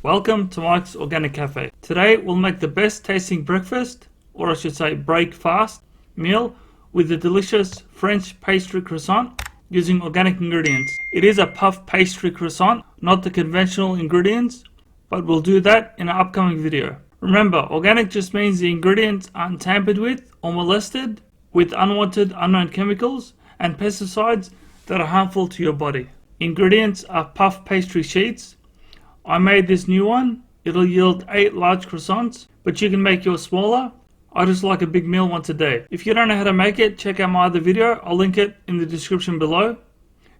Welcome to Mike's Organic Cafe. Today we'll make the best tasting breakfast, or I should say break fast, meal with the delicious French pastry croissant using organic ingredients. It is a puff pastry croissant, not the conventional ingredients, but we'll do that in an upcoming video. Remember, organic just means the ingredients aren't tampered with or molested with unwanted unknown chemicals and pesticides that are harmful to your body. Ingredients are puff pastry sheets. I made this new one. It'll yield 8 large croissants, but you can make yours smaller. I just like a big meal once a day. If you don't know how to make it, check out my other video. I'll link it in the description below.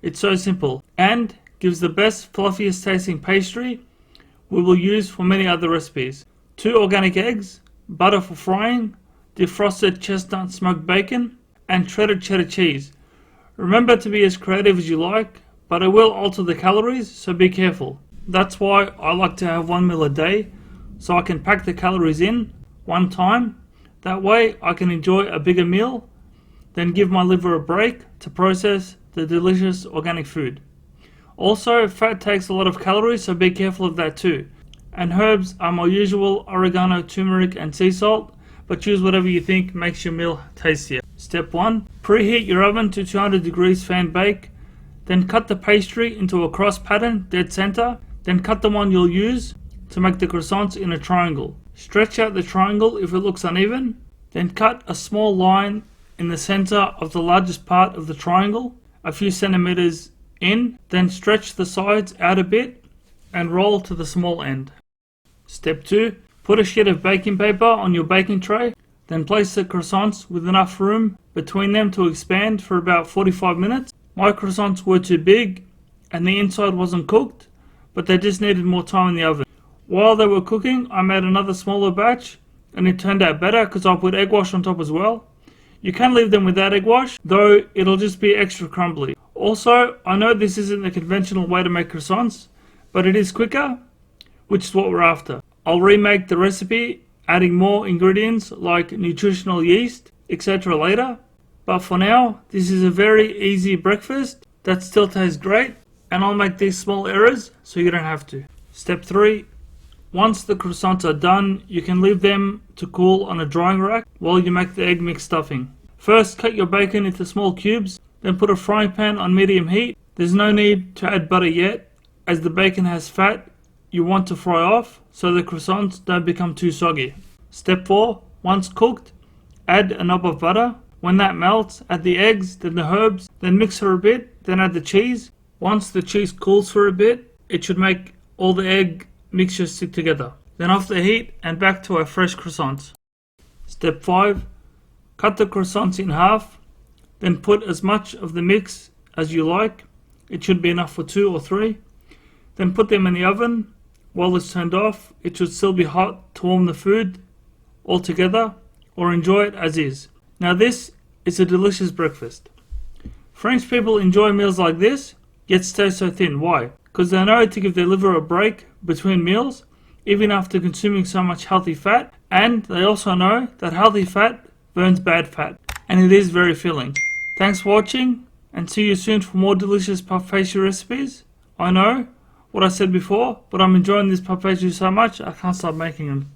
It's so simple and gives the best, fluffiest tasting pastry we will use for many other recipes. 2 organic eggs, butter for frying, defrosted chestnut smoked bacon, and shredded cheddar cheese. Remember to be as creative as you like, but I will alter the calories, so be careful. That's why I like to have one meal a day, so I can pack the calories in one time. That way I can enjoy a bigger meal, then give my liver a break to process the delicious organic food. Also, fat takes a lot of calories, so be careful of that too. And herbs are my usual oregano, turmeric and sea salt, but choose whatever you think makes your meal tastier. Step 1. Preheat your oven to 200 degrees fan bake. Then cut the pastry into a cross pattern, dead center. Then cut the one you'll use to make the croissants in a triangle. Stretch out the triangle if it looks uneven. Then cut a small line in the center of the largest part of the triangle, a few centimeters in. Then stretch the sides out a bit and roll to the small end. Step 2. Put a sheet of baking paper on your baking tray. Then place the croissants with enough room between them to expand for about 45 minutes. My croissants were too big and the inside wasn't cooked, but they just needed more time in the oven. While they were cooking, I made another smaller batch and it turned out better because I put egg wash on top as well. You can leave them without egg wash, though it'll just be extra crumbly. Also, I know this isn't the conventional way to make croissants, but it is quicker, which is what we're after. I'll remake the recipe, adding more ingredients like nutritional yeast, etc. later. But for now, this is a very easy breakfast that still tastes great, and I'll make these small errors so you don't have to. Step 3. Once the croissants are done, you can leave them to cool on a drying rack while you make the egg mix stuffing. First, cut your bacon into small cubes, then put a frying pan on medium heat. There's no need to add butter yet, as the bacon has fat you want to fry off so the croissants don't become too soggy. Step 4. Once cooked, add a knob of butter. When that melts, add the eggs, then the herbs, then mix for a bit, then add the cheese. Once the cheese cools for a bit, it should make all the egg mixture stick together. Then off the heat and back to our fresh croissants. Step 5. Cut the croissants in half, then put as much of the mix as you like. It should be enough for 2 or 3. Then put them in the oven. While it's turned off, it should still be hot to warm the food all together, or enjoy it as is. Now this is a delicious breakfast. French people enjoy meals like this, yet stay so thin. Why? Because they know to give their liver a break between meals, even after consuming so much healthy fat, and they also know that healthy fat burns bad fat, and it is very filling. Thanks for watching, and see you soon for more delicious puff pastry recipes. I know what I said before, but I'm enjoying this puff pastry so much I can't stop making them.